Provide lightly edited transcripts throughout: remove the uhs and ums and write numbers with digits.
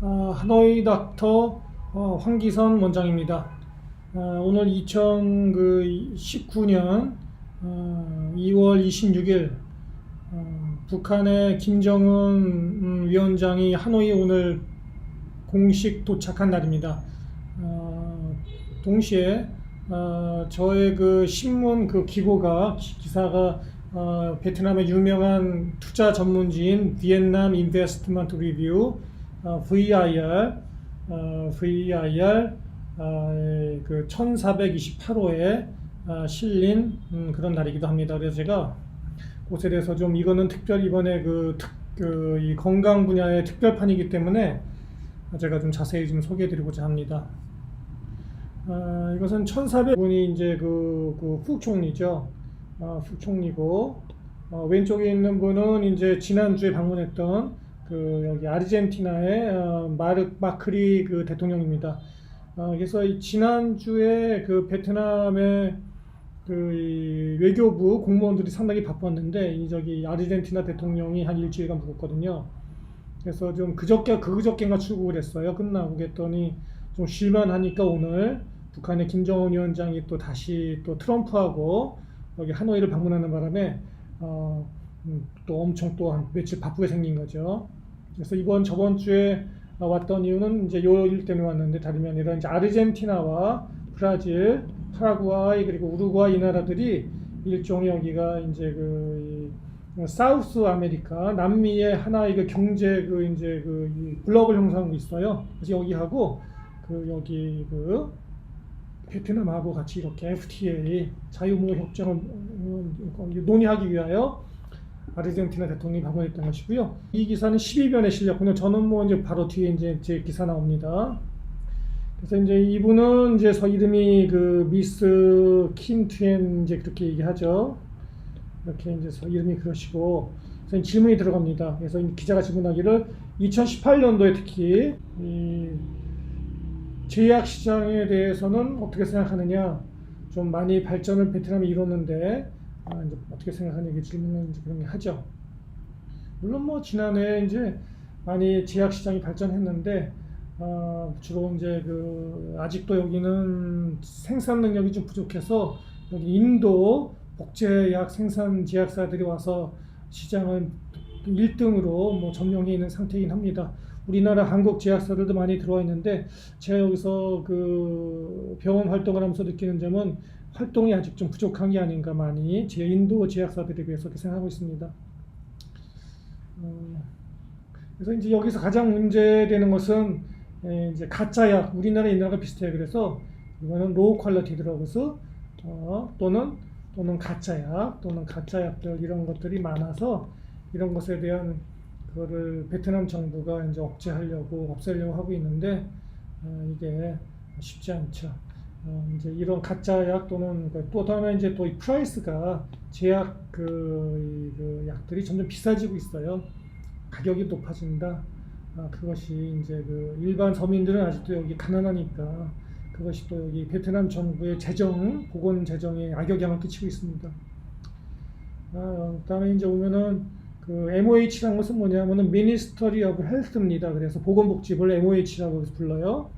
하노이 닥터 황기선 원장입니다. 오늘 2019년 2월 26일 북한의 김정은 위원장이 하노이에 오늘 공식 도착한 날입니다. 동시에 저의 그 신문 그 기사가 베트남의 유명한 투자 전문지인 비엔남 인베스트먼트 리뷰 VIR 그 1428호에 실린 그런 날이기도 합니다. 그래서 제가 그것에 대해서 좀 이거는 특별히 이번에 이 건강 분야의 특별판이기 때문에 제가 좀 자세히 좀 소개해드리고자 합니다. 이것은 1400분이 이제 후 총리죠. 후 총리고 왼쪽에 있는 분은 이제 지난주에 방문했던 여기 아르헨티나의 마크리 그 대통령입니다. 그래서 지난주에 베트남의 이 외교부 공무원들이 상당히 바빴는데 저기 아르헨티나 대통령이 한 일주일간 묵었거든요. 그래서 좀 그저께인가 출국을 했어요. 끝나고 그랬더니 좀 쉴만하니까 오늘 북한의 김정은 위원장이 또 다시 또 트럼프하고 여기 하노이를 방문하는 바람에 또 엄청 또 한 며칠 바쁘게 생긴 거죠. 그래서 저번 주에 왔던 이유는 이제 요 일 때문에 왔는데 다름이 아니라 이제 아르헨티나와 브라질, 파라과이 그리고 우루과이 이 나라들이 일종의 여기가 이제 사우스 아메리카 남미의 하나의 경제 블록을 형성하고 있어요. 그래서 여기하고 여기 베트남하고 같이 이렇게 FTA 자유무역 협정을 논의하기 위하여 아르헨티나 대통령이 방문했던 것이고요. 이 기사는 12변에 실렸군요. 저는 이제 바로 뒤에 이제 제 기사 나옵니다. 그래서 이제 이분은 이제 이름이 미스 킴트엔 이제 그렇게 얘기하죠. 이렇게 이제 이름이 그러시고, 그래서 질문이 들어갑니다. 그래서 기자가 질문하기를 2018년도에 특히 이 제약 시장에 대해서는 어떻게 생각하느냐, 좀 많이 발전을 베트남이 이뤘는데 이제 어떻게 생각하느냐 질문을 이제 그런 게 하죠. 물론 지난해 이제 많이 제약 시장이 발전했는데 주로 이제 아직도 여기는 생산 능력이 좀 부족해서 여기 인도 복제약 생산 제약사들이 와서 시장을 1등으로 점령해 있는 상태이긴 합니다. 우리나라 한국 제약사들도 많이 들어와 있는데 제가 여기서 병원 활동을 하면서 느끼는 점은 활동이 아직 좀 부족한 게 아닌가 많이 인도 제약사들에 비해서 그렇게 생각하고 있습니다. 그래서 이제 여기서 가장 문제되는 것은 이제 가짜약, 우리나라 옛날과 비슷해요. 그래서 이거는 로우 퀄리티 드러그스 또는 가짜약 또는 가짜약들 이런 것들이 많아서 이런 것에 대한 그거를 베트남 정부가 이제 억제하려고 없애려고 하고 있는데 이게 쉽지 않죠. 이제 이런 가짜약 또는 또 다음에 이제 또 이 프라이스가 제약 약들이 점점 비싸지고 있어요. 가격이 높아진다. 그것이 이제 일반 서민들은 아직도 여기 가난하니까 그것이 또 여기 베트남 정부의 보건 재정에 악영향을 끼치고 있습니다. 그다음에 이제 오면은 MOH라는 것은 뭐냐면은 Ministry of Health입니다. 그래서 보건복지부를 MOH라고 불러요.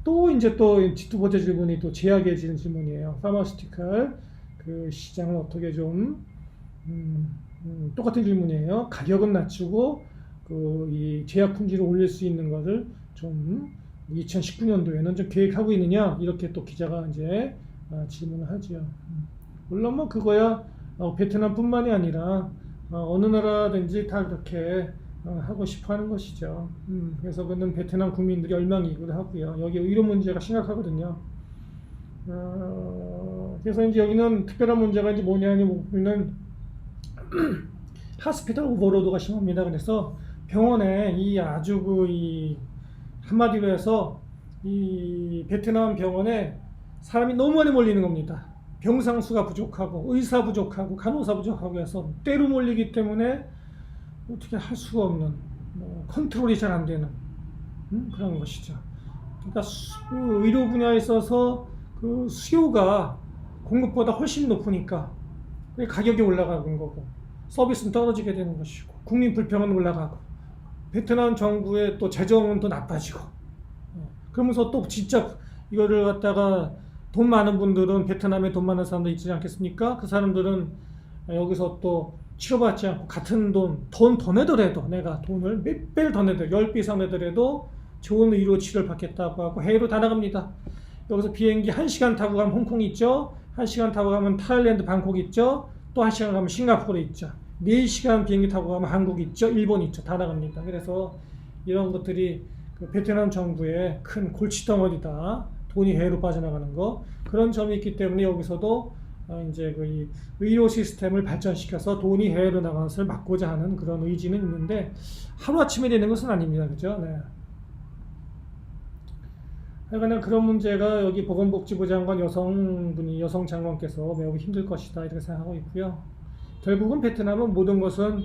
또 두 번째 질문이 또 제약의 질문이에요. 파마시티컬 시장을 어떻게 좀 똑같은 질문이에요. 가격은 낮추고 이 제약 품질을 올릴 수 있는 것을 좀 2019년도에는 좀 계획하고 있느냐 이렇게 또 기자가 이제 질문을 하죠. 물론 그거야 베트남뿐만이 아니라 어느 나라든지 다 그렇게 하고 싶어 하는 것이죠. 그래서 그는 베트남 국민들이 멸망이기도 하고요. 여기 이런 문제가 심각하거든요. 그래서 이제 여기는 특별한 문제가 이제 뭐냐면 하스피탈 오버로드가 심합니다. 그래서 병원에 한마디로 해서 이 베트남 병원에 사람이 너무 많이 몰리는 겁니다. 병상 수가 부족하고 의사 부족하고 간호사 부족하고 해서 때로 몰리기 때문에 어떻게 할 수가 없는 컨트롤이 잘 안 되는 그런 것이죠. 그러니까 의료 분야에 있어서 수요가 공급보다 훨씬 높으니까 가격이 올라가는 거고 서비스는 떨어지게 되는 것이고 국민 불평은 올라가고 베트남 정부의 또 재정은 또 나빠지고, 그러면서 또 진짜 이거를 갖다가 돈 많은 분들은 베트남에 돈 많은 사람들 있지 않겠습니까? 그 사람들은 여기서 또 치료받지 않고 같은 돈 더 내더라도 내가 돈을 몇 배를 더 내더라도 10배 이상 내더라도 좋은 의료 치료를 받겠다고 하고 해외로 다 나갑니다. 여기서 비행기 1시간 타고 가면 홍콩 있죠. 1시간 타고 가면 타일랜드 방콕 있죠. 또 1시간 가면 싱가포르 있죠. 4시간 비행기 타고 가면 한국 있죠. 일본 있죠. 다 나갑니다. 그래서 이런 것들이 그 베트남 정부의 큰 골칫덩어리다. 돈이 해외로 빠져나가는 거. 그런 점이 있기 때문에 여기서도 이제 그 의료 시스템을 발전시켜서 돈이 해외로 나가는 것을 막고자 하는 그런 의지는 있는데 하루아침에 되는 것은 아닙니다. 그죠? 네. 하여간 그런 문제가 여기 보건복지부 장관 여성 장관께서 매우 힘들 것이다 이렇게 생각하고 있고요. 결국은 베트남은 모든 것은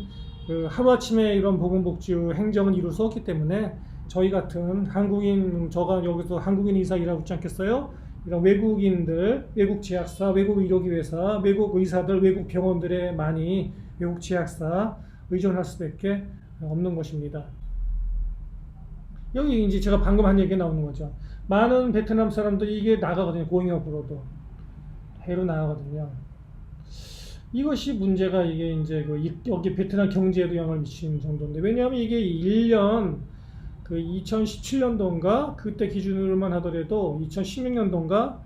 그 하루아침에 이런 보건복지 행정은 이룰 수 없기 때문에 저희 같은 한국인, 저가 여기서 한국인 의사 일하고 있지 않겠어요? 이런 외국인들, 외국 제약사, 외국 의료기회사, 외국 의사들, 외국 병원들에 많이 외국 제약사 의존할 수밖에 없는 것입니다. 여기 이제 제가 방금 한 얘기가 나오는 거죠. 많은 베트남 사람들이 이게 나가거든요. 공유업으로도 해외로 나가거든요. 이것이 문제가 이게 이제 여기 베트남 경제에도 영향을 미치는 정도인데, 왜냐하면 이게 1년 그 2017년도인가 그때 기준으로만 하더라도 2016년도인가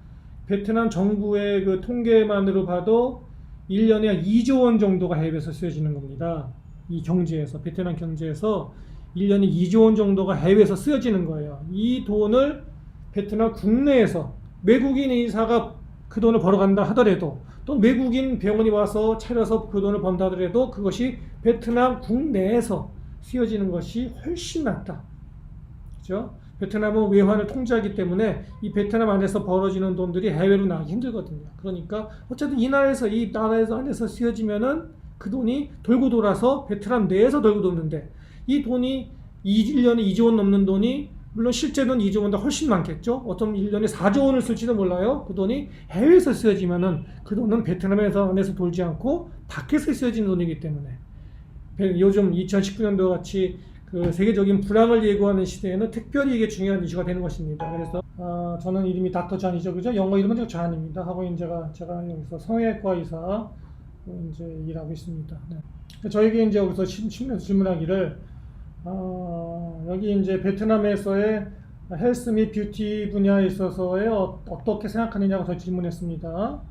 베트남 정부의 그 통계만으로 봐도 1년에 한 2조 원 정도가 해외에서 쓰여지는 겁니다. 이 경제에서, 베트남 경제에서 1년에 2조 원 정도가 해외에서 쓰여지는 거예요. 이 돈을 베트남 국내에서 외국인 의사가 그 돈을 벌어간다 하더라도, 또 외국인 병원이 와서 차려서 그 돈을 번다 하더라도 그것이 베트남 국내에서 쓰여지는 것이 훨씬 낫다. 그죠? 베트남은 외환을 통제하기 때문에 이 베트남 안에서 벌어지는 돈들이 해외로 나가기 힘들거든요. 그러니까 어쨌든 이 나라에서 안에서 쓰여지면은 그 돈이 돌고 돌아서 베트남 내에서 돌고 도는데, 이 돈이 1년에 2조 원 넘는 돈이, 물론 실제는 2조 원보다 훨씬 많겠죠. 어떤 1년에 4조 원을 쓸지도 몰라요. 그 돈이 해외에서 쓰여지면은 그 돈은 베트남에서 안에서 돌지 않고 밖에서 쓰여지는 돈이기 때문에, 요즘 2019년도 같이 그 세계적인 불황을 예고하는 시대에는 특별히 이게 중요한 이슈가 되는 것입니다. 그래서 저는 이름이 닥터 잔이죠, 그죠? 영어 이름은 잔입니다. 하고 제가 여기서 성형외과 의사 이제 일하고 있습니다. 네. 저에게 이제 여기서 질문하기를, 여기 이제 베트남에서의 헬스 및 뷰티 분야에 있어서의 어떻게 생각하느냐고 저 질문했습니다.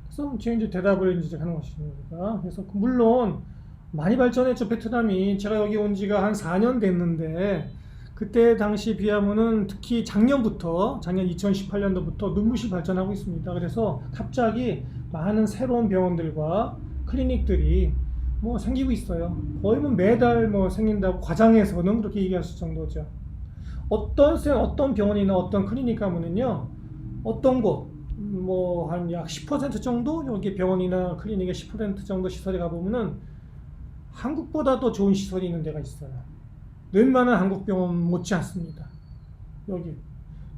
그래서 제가 이제 대답을 이제 하는 것입니다. 그래서 물론 많이 발전했죠, 베트남이. 제가 여기 온 지가 한 4년 됐는데, 그때 당시 비하면은 특히 작년 2018년도부터 눈부시 발전하고 있습니다. 그래서 갑자기 많은 새로운 병원들과 클리닉들이 뭐 생기고 있어요. 거의 뭐 매달 뭐 생긴다고 과장해서는 그렇게 얘기할 수 정도죠. 어떤 병원이나 어떤 클리닉 가면은요, 어떤 곳, 뭐 한 약 10% 정도, 여기 병원이나 클리닉의 10% 정도 시설에 가보면은 한국보다 더 좋은 시설이 있는 데가 있어요. 웬만한 한국 병원 못지 않습니다. 여기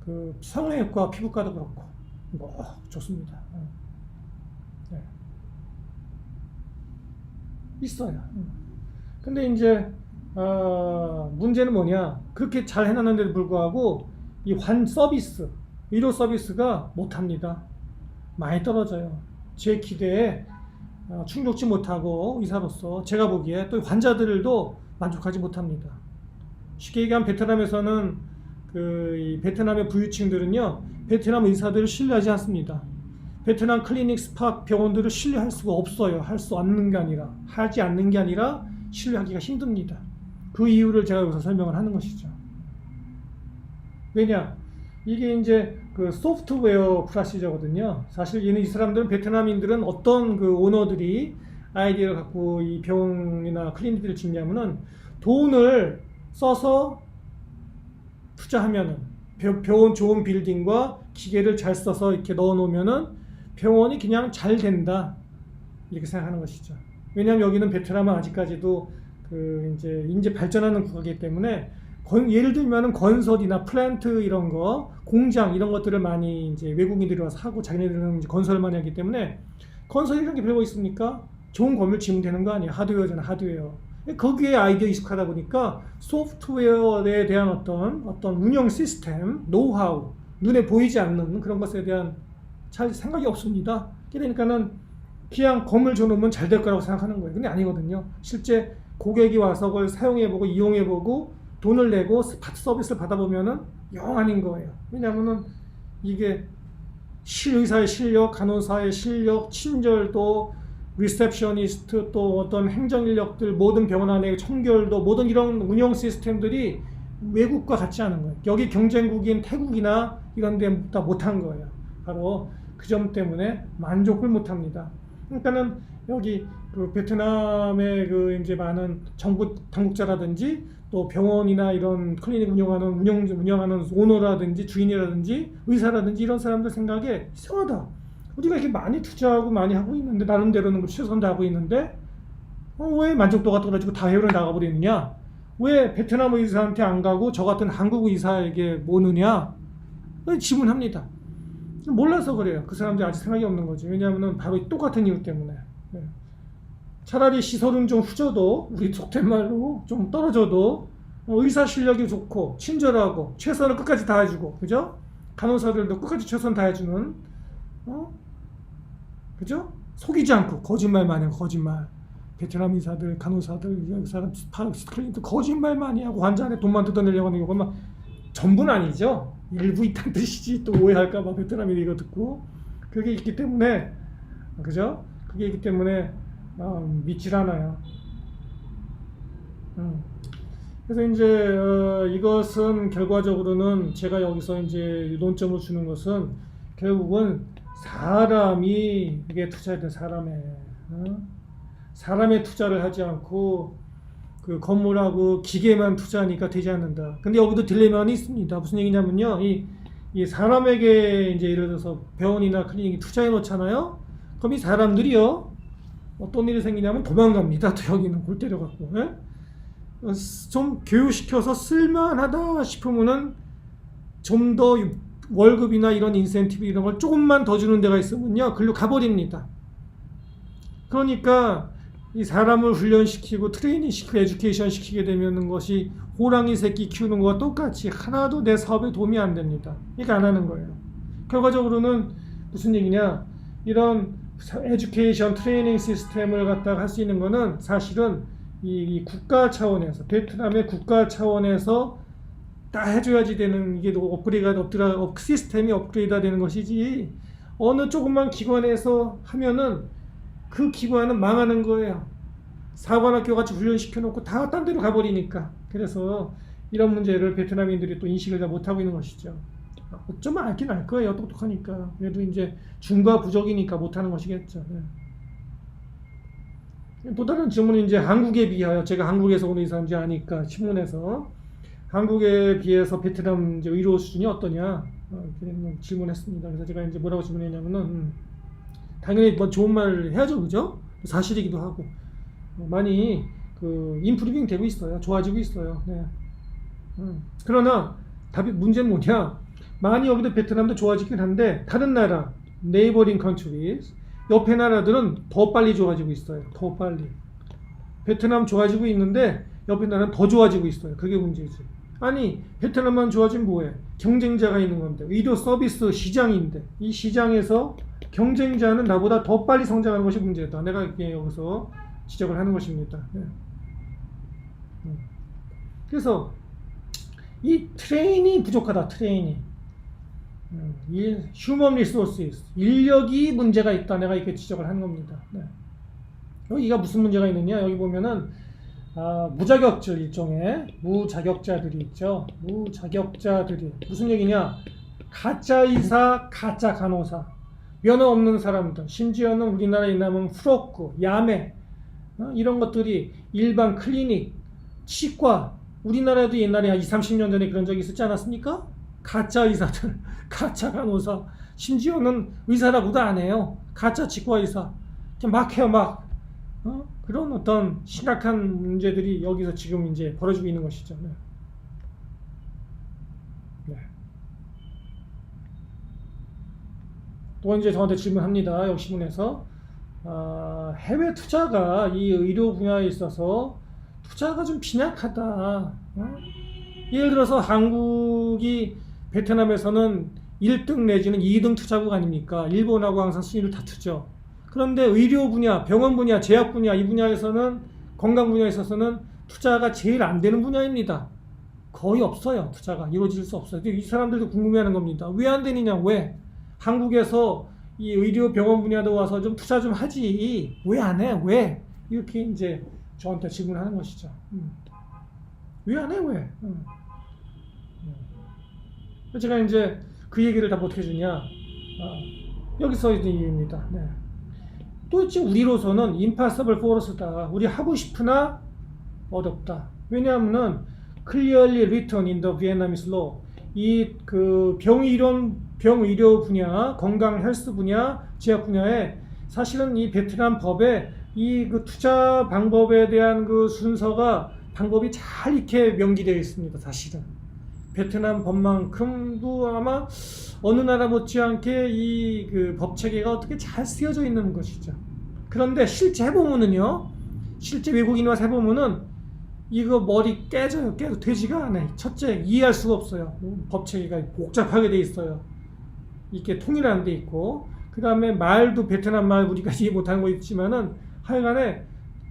그 성형외과, 피부과도 그렇고 뭐 좋습니다. 네. 있어요. 근데 이제 문제는 뭐냐? 그렇게 잘 해놨는데도 불구하고 이 의료 서비스가 못합니다. 많이 떨어져요. 제 기대에 충족지 못하고, 의사로서 제가 보기에 또 환자들도 만족하지 못합니다. 쉽게 얘기하면 베트남에서는 이 베트남의 부유층들은요, 베트남 의사들을 신뢰하지 않습니다. 베트남 클리닉, 스파, 병원들을 신뢰할 수가 없어요. 하지 않는 게 아니라 신뢰하기가 힘듭니다. 그 이유를 제가 여기서 설명을 하는 것이죠. 왜냐? 이게 이제 그 소프트웨어 프로시저거든요. 사실 이 사람들은, 베트남인들은 어떤 그 오너들이 아이디어를 갖고 이 병원이나 클리닉들을 짓냐면은, 돈을 써서 투자하면은, 병원 좋은 빌딩과 기계를 잘 써서 이렇게 넣어 놓으면은 병원이 그냥 잘 된다, 이렇게 생각하는 것이죠. 왜냐하면 여기는 베트남은 아직까지도 이제 발전하는 국가이기 때문에, 예를 들면은 건설이나 플랜트 이런 거, 공장 이런 것들을 많이 이제 외국인들이 와서 하고, 자기네들은 이제 건설을 많이 하기 때문에, 건설이라는 게 별거 있습니까? 좋은 건물 지으면 되는 거 아니에요. 하드웨어잖아, 하드웨어. 거기에 아이디어 익숙하다 보니까 소프트웨어에 대한 어떤 운영 시스템, 노하우, 눈에 보이지 않는 그런 것에 대한 잘 생각이 없습니다. 그러니까는 그냥 건물 줘놓으면 잘 될 거라고 생각하는 거예요. 근데 아니거든요. 실제 고객이 와서 그걸 사용해보고 이용해보고 돈을 내고 서비스를 받아보면은 영 아닌 거예요. 왜냐하면은 이게 의사의 실력, 간호사의 실력, 친절도, 리셉셔니스트, 또 어떤 행정 인력들, 모든 병원 안에 청결도, 모든 이런 운영 시스템들이 외국과 같지 않은 거예요. 여기 경쟁국인 태국이나 이런 데 다 못한 거예요. 바로 그 점 때문에 만족을 못합니다. 그러니까는 여기 그 베트남의 그 이제 많은 정부 당국자라든지 또 병원이나 이런 클리닉 운영하는 오너라든지 주인이라든지 의사라든지 이런 사람들 생각에 이상하다. 우리가 이렇게 많이 투자하고 많이 하고 있는데 나름대로는 최선 다하고 있는데 왜 만족도가 떨어지고 다 해외로 나가버리느냐? 왜 베트남 의사한테 안 가고 저 같은 한국 의사에게 모느냐? 질문합니다. 몰라서 그래요. 그 사람들이 아직 생각이 없는 거지. 왜냐하면 바로 똑같은 이유 때문에. 차라리 시설은 좀 후져도 우리 속된 말로 좀 떨어져도 의사 실력이 좋고 친절하고 최선을 끝까지 다해주고 그죠? 간호사들도 끝까지 최선 다해주는 그죠? 속이지 않고 거짓말 마냥 거짓말. 베트남 의사들, 간호사들, 사람 클리닉도 거짓말 많이 하고 환자한테 돈만 뜯어내려고 하는 경우가 전부는 아니죠. 일부 있다는 뜻이지. 또 오해할까봐 베트남이 이거 듣고 그게 있기 때문에 그죠? 그게 있기 때문에 믿질 않아요. 그래서 이제 이것은 결과적으로는 제가 여기서 이제 논점을 주는 것은 결국은 사람이 이게 투자해야 돼. 사람에 투자를 하지 않고 그 건물하고 기계만 투자하니까 되지 않는다. 근데 여기도 딜레마는 있습니다. 무슨 얘기냐면요. 이 사람에게 이제 예를 들어서 병원이나 클리닉이 투자해 놓잖아요. 그럼 이 사람들이요. 어떤 일이 생기냐면 도망갑니다. 또 여기는 골 때려갖고. 좀 교육시켜서 쓸만하다 싶으면은 좀 더 월급이나 이런 인센티브 이런 걸 조금만 더 주는 데가 있으면요. 글로 가버립니다. 그러니까 이 사람을 훈련시키고 트레이닝 시키고 에듀케이션 시키게 되면 것이 호랑이 새끼 키우는 것과 똑같이 하나도 내 사업에 도움이 안 됩니다. 그러니까 안 하는 거예요. 결과적으로는 무슨 얘기냐? 이런 에듀케이션 트레이닝 시스템을 갖다가 할 수 있는 거는 사실은 이 국가 차원에서 베트남의 국가 차원에서 다 해줘야지 되는 이게 시스템이 업그레이드 되는 것이지 어느 조그만 기관에서 하면은 그 기관은 망하는 거예요. 사관학교 같이 훈련시켜 놓고 다 딴 데로 가버리니까. 그래서 이런 문제를 베트남인들이 또 인식을 잘 못하고 있는 것이죠. 어쩌면 알긴 알 거예요. 똑똑하니까. 그래도 이제 중과 부족이니까 못하는 것이겠죠. 또 다른 질문은 이제 한국에 비하여 제가 한국에서 온 의사인지 아니까 신문에서 한국에 비해서 베트남 이제 의료 수준이 어떠냐 질문했습니다. 그래서 제가 이제 뭐라고 질문했냐면은 당연히 뭐 좋은 말 해야죠, 그죠? 사실이기도 하고 많이 그 인프루빙 되고 있어요. 좋아지고 있어요. 네. 그러나 문제는 뭐냐? 많이 여기도 베트남도 좋아지긴 한데 다른 나라 네이버링 컨트리즈 옆에 나라들은 더 빨리 좋아지고 있어요. 더 빨리. 베트남 좋아지고 있는데 옆에 나라는 더 좋아지고 있어요. 그게 문제지. 아니 베트남만 좋아지면 뭐해? 경쟁자가 있는 건데 의료 서비스 시장인데 이 시장에서 경쟁자는 나보다 더 빨리 성장하는 것이 문제다. 내가 여기서 지적을 하는 것입니다. 네. 그래서 이 트레이닝이 부족하다. 트레이닝. 휴먼 리소스 인력이 문제가 있다. 내가 이렇게 지적을 하는 겁니다. 네. 여기가 무슨 문제가 있느냐? 여기 보면은 무자격자 일종의 무자격자들이 있죠. 무자격자들이 무슨 얘기냐? 가짜 의사, 가짜 간호사, 면허 없는 사람들, 심지어는 우리나라에 있는 프로크, 야매 이런 것들이 일반 클리닉, 치과 우리나라에도 옛날에 한 20, 30년 전에 그런 적이 있었지 않았습니까? 가짜 의사들, 가짜 간호사, 심지어는 의사라고도 안 해요. 가짜 치과 의사, 막 해요, 막. 그런 어떤 심각한 문제들이 여기서 지금 이제 벌어지고 있는 것이죠. 네. 네. 또 이제 저한테 질문합니다. 역신문에서 해외 투자가 이 의료 분야에 있어서 투자가 좀 빈약하다. 예를 들어서 한국이 베트남에서는 1등 내지는 2등 투자국 아닙니까? 일본하고 항상 순위를 다투죠. 그런데 의료 분야, 병원 분야, 제약 분야 이 분야에서는 건강 분야에 있어서는 투자가 제일 안 되는 분야입니다. 거의 없어요. 투자가 이루어질 수 없어요. 이 사람들도 궁금해하는 겁니다. 왜 안 되느냐? 왜? 한국에서 이 의료 병원 분야도 와서 좀 투자 좀 하지. 왜 안 해? 왜? 이렇게 이제 저한테 질문하는 것이죠. 왜 안 해? 왜? 제가 이제 그 얘기를 다 못해 주냐? 여기서 이제 얘기입니다. 네. 도대체 우리로서는 impossible for us다. 우리 하고 싶으나 어렵다. 왜냐하면은 clearly written in the Vietnamese law. 이 그 병의료 분야, 건강 헬스 분야, 제약 분야에 사실은 이 베트남 법에 이 그 투자 방법에 대한 그 순서가 방법이 잘 이렇게 명기되어 있습니다. 사실은 베트남 법만큼도 아마 어느 나라 못지않게 이 그 법 체계가 어떻게 잘 쓰여져 있는 것이죠. 그런데 실제 해보면은요, 실제 외국인 와서 해보면은 이거 머리 깨져요. 되지가 않아요. 첫째, 이해할 수가 없어요. 법 체계가 복잡하게 돼 있어요. 이게 통일안 돼 있고, 그 다음에 말도 베트남 말 우리가 이해 못하는 거 있지만은 하여간에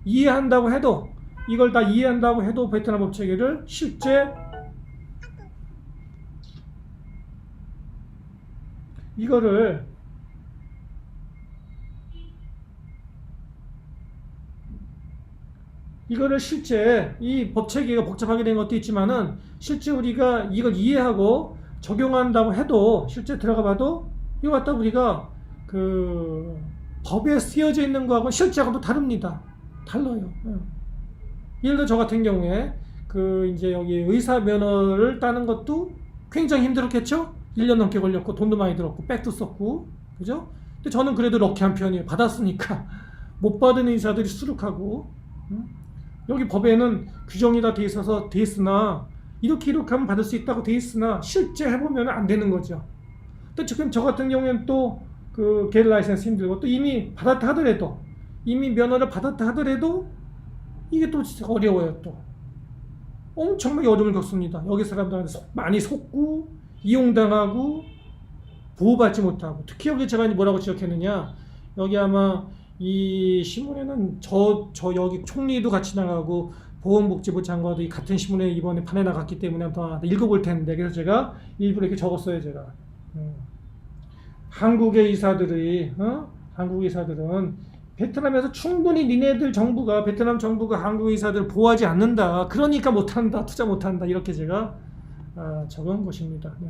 이해한다고 해도, 이걸 다 이해한다고 해도 베트남 법 체계를 실제 이거를 실제 이 법체계가 복잡하게 된 것도 있지만은 실제 우리가 이걸 이해하고 적용한다고 해도 실제 들어가 봐도 이거 갖다 우리가 그 법에 쓰여져 있는 거하고 실제하고도 다릅니다. 달라요. 예를 들어 저 같은 경우에 그 이제 여기 의사 면허를 따는 것도 굉장히 힘들었겠죠? 1년 넘게 걸렸고 돈도 많이 들었고 백도 썼고 그죠? 근데 저는 그래도 럭키한 편이에요. 받았으니까. 못 받은 의사들이 수룩하고 여기 법에는 규정이 다 돼 있어서 돼 있으나 이렇게 하면 받을 수 있다고 돼 있으나 실제 해보면 안 되는 거죠. 또 지금 저 같은 경우에는 또 그 겟 라이센스 힘들고 또 이미 받았다 하더라도 이미 면허를 받았다 하더라도 이게 또 진짜 어려워요. 또 엄청나게 어려움을 겪습니다. 여기 사람들한테 많이 속고 이용당하고 보호받지 못하고 특히 여기 제가 뭐라고 지적했느냐 여기 아마 이 신문에는 저 여기 총리도 같이 나가고 보건복지부 장관도 이 같은 신문에 이번에 판에 나갔기 때문에 한번 읽어볼 텐데 그래서 제가 일부러 이렇게 적었어요. 제가 한국의 의사들은 베트남에서 충분히 니네들 정부가 베트남 정부가 한국 의사들 보호하지 않는다. 그러니까 못한다. 투자 못한다. 이렇게 제가 적은 것입니다. 네.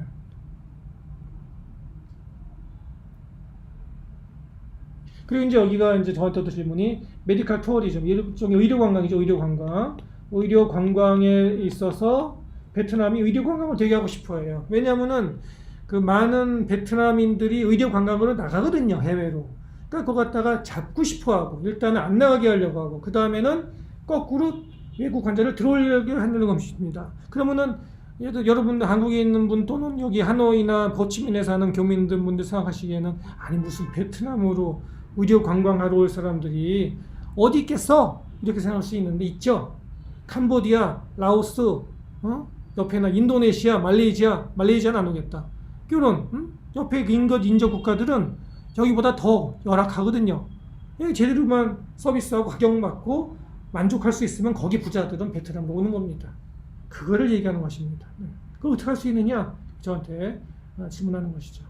그리고 이제 여기가 이제 저한테 또 질문이 메디컬 투어리즘, 일종의 의료 관광이죠. 의료 관광. 의료 관광에 있어서 베트남이 의료 관광을 되게 하고 싶어 해요. 왜냐하면은 그 많은 베트남인들이 의료 관광으로 나가거든요. 해외로. 그러니까 그거 갖다가 잡고 싶어 하고 일단은 안 나가게 하려고 하고 그 다음에는 거꾸로 외국 환자를 들어오려고 하는 것입니다. 그러면은 여러분들 한국에 있는 분 또는 여기 하노이나 호치민에 사는 교민분들 생각하시기에는 아니 무슨 베트남으로 의료 관광하러 올 사람들이 어디 있겠어? 이렇게 생각할 수 있는데 있죠. 캄보디아, 라오스, 옆에나 인도네시아, 말레이시아는 안 오겠다. 이런 옆에 인접 국가들은 여기보다 더 열악하거든요. 제대로만 서비스하고 가격 맞고 만족할 수 있으면 거기 부자들은 베트남으로 오는 겁니다. 그거를 얘기하는 것입니다. 그걸 어떻게 할 수 있느냐? 저한테 질문하는 것이죠.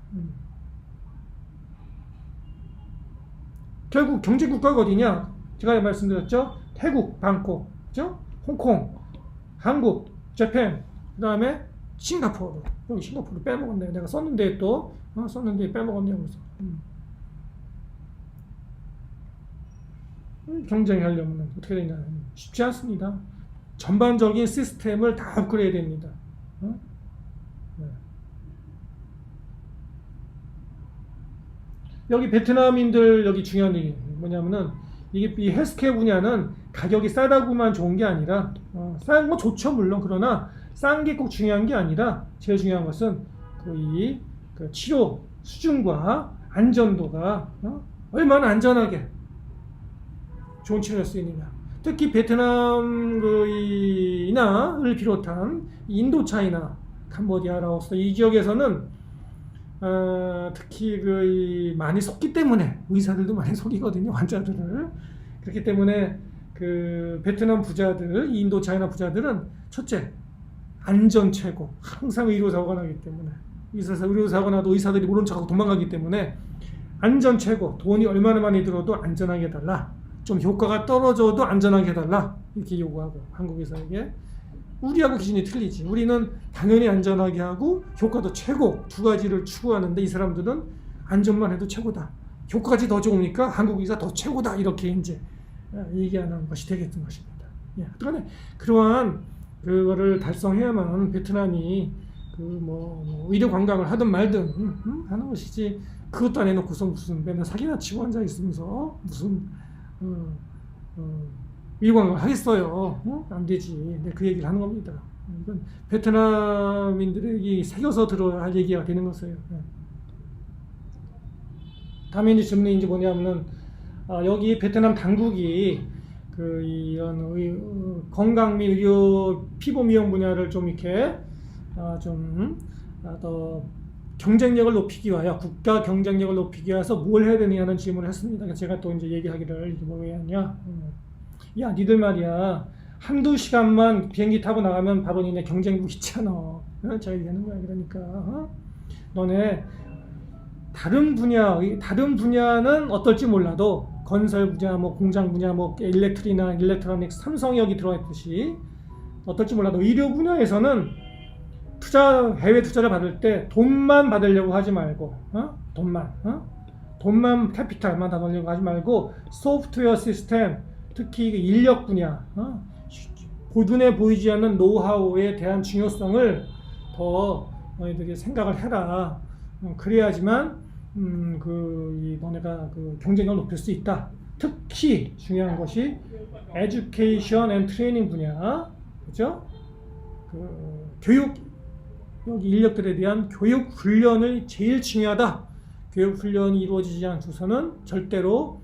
결국 경제국가가 어디냐? 제가 말씀드렸죠? 태국, 방콕, 그죠? 홍콩, 한국, 재팬, 그 다음에 싱가포르. 여기 싱가포르 빼먹었네요. 내가 썼는데 또 썼는데 빼먹었네요. 그래서 경쟁하려면 어떻게 되냐? 쉽지 않습니다. 전반적인 시스템을 다 업그레이드 됩니다. 네. 여기 베트남인들 여기 중요한 얘기 뭐냐면은 이게 이 헬스케어 분야는 가격이 싸다고만 좋은 게 아니라 싼 거 좋죠 물론 그러나 싼 게 꼭 중요한 게 아니라 제일 중요한 것은 그 치료 수준과 안전도가 얼마나 안전하게 좋은 치료를 할 수 있느냐. 특히 베트남 이나를 비롯한 인도차이나, 캄보디아, 라오스 이 지역에서는 특히 많이 속기 때문에 의사들도 많이 속이거든요, 환자들을. 그렇기 때문에 그 베트남 부자들, 인도차이나 부자들은 첫째, 안전 최고. 항상 의료사고가 나기 때문에 의료사고가 나도 의사들이 모른 척하고 도망가기 때문에 안전 최고. 돈이 얼마나 많이 들어도 안전하게 해달라. 좀 효과가 떨어져도 안전하게 해달라. 이렇게 요구하고, 한국에서에게. 우리하고 기준이 틀리지. 우리는 당연히 안전하게 하고 효과도 최고, 두 가지를 추구하는데 이 사람들은 안전만 해도 최고다. 효과까지 더 좋으니까 한국 의사 더 최고다. 이렇게 이제 얘기하는 것이 되겠던 것입니다. 예, 그러한 그거를 달성해야만 베트남이 의료 관광을 하든 말든 하는 것이지. 그것도 안 해놓고서 무슨 맨날 사기나 치고 앉아 있으면서 무슨 의료 관광을 하겠어요? 안 되지. 네, 그 얘기를 하는 겁니다. 이건 베트남인들에게 새겨서 들어야 할 얘기가 되는 것이에요. 네. 다음에 이제 질문이 이제 뭐냐면은 여기 베트남 당국이 이런 건강 및 의료 피부 미용 분야를 좀 이렇게 더 경쟁력을 높이기 위하여, 국가 경쟁력을 높이기 위해서 뭘 해야 되느냐는 질문을 했습니다. 제가 또 이제 얘기하기를 이게 뭐냐, 야 니들 말이야 한두 시간만 비행기 타고 나가면 바로 니네 경쟁국 있잖아. 제가 얘기하는 거야. 그러니까 너네 다른 분야는 어떨지 몰라도 건설 분야, 공장 분야, 일렉트로닉, 삼성이 여기 들어와 있듯이 어떨지 몰라도 의료 분야에서는 해외 투자를 받을 때 돈만 받으려고 하지 말고, 돈만 캐피탈만 받으려고 하지 말고 소프트웨어 시스템, 특히 인력 분야, 눈에 보이지 않는 노하우에 대한 중요성을 더 너희들이 생각을 해라. 그래야지만 너네가 경쟁력을 높일 수 있다. 특히 중요한 것이 에듀케이션 앤 트레이닝 분야, 그죠? 교육, 여기 인력들에 대한 교육 훈련이 제일 중요하다. 교육 훈련이 이루어지지 않고서는 절대로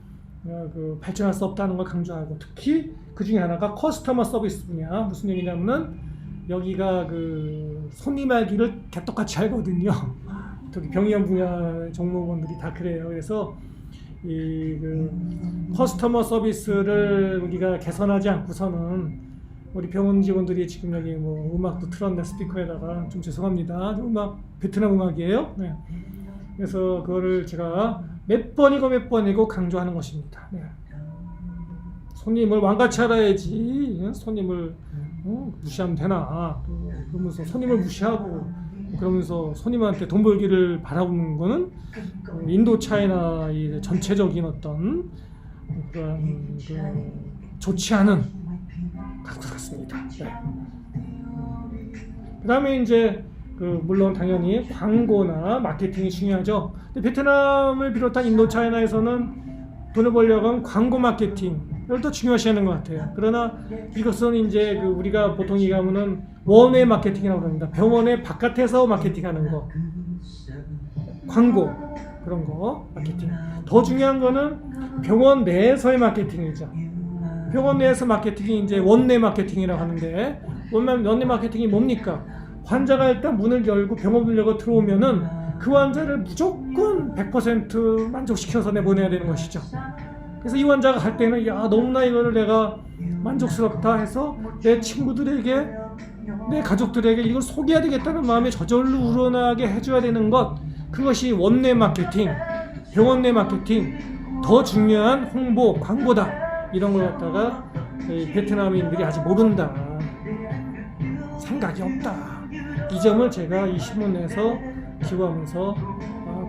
발전할 수 없다는 걸 강조하고, 특히 그 중에 하나가 커스터머 서비스 분야. 무슨 얘기냐면은 여기가 손님 알기를 개떡같이 알거든요. 특히 병의원 분야 정보원들이 다 그래요. 그래서 커스터머 서비스를 우리가 개선하지 않고서는, 우리 병원 직원들이 지금 여기 음악도 틀었네, 스피커에다가. 좀 죄송합니다. 베트남 음악이에요. 네. 그래서 그거를 제가 몇 번이고 강조하는 것입니다. 네. 손님을 왕같이 알아야지. 손님을 무시하면 되나? 그러면서 손님을 무시하고 그러면서 손님한테 돈 벌기를 바라보는 거는 인도 차이나의 전체적인 어떤 그런 좋지 않은 것 같습니다. 네. 그 다음에 이제 물론 당연히 광고나 마케팅이 중요하죠. 근데 베트남을 비롯한 인도차이나에서는 돈을 벌려고 하면 광고 마케팅을 더 중요시하는 것 같아요. 그러나 이것은 이제 우리가 보통 얘기하면은 원웨이 마케팅이라고 합니다. 병원의 바깥에서 마케팅하는 거, 광고, 그런 거 마케팅. 더 중요한 거는 병원 내에서의 마케팅이죠. 병원 내에서 마케팅이 이제 원내 마케팅이라고 하는데, 원내 마케팅이 뭡니까? 환자가 일단 문을 열고 병원 문을 열고 들어오면은 그 환자를 무조건 100% 만족시켜서 내보내야 되는 것이죠. 그래서 이 환자가 갈 때는 너무나 이거를 내가 만족스럽다 해서 내 친구들에게, 내 가족들에게 이걸 소개해야 되겠다는 마음이 저절로 우러나게 해줘야 되는 것, 그것이 원내 마케팅, 병원 내 마케팅, 더 중요한 홍보, 광고다. 이런 걸 갖다가 베트남인들이 아직 모른다, 생각이 없다. 이 점을 제가 이 신문에서 기고하면서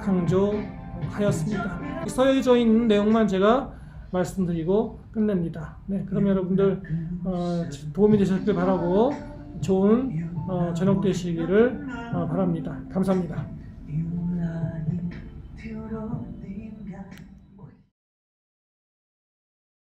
강조하였습니다. 써져 있는 내용만 제가 말씀드리고 끝냅니다. 네, 그럼 여러분들 도움이 되셨길 바라고 좋은 저녁 되시기를 바랍니다. 감사합니다.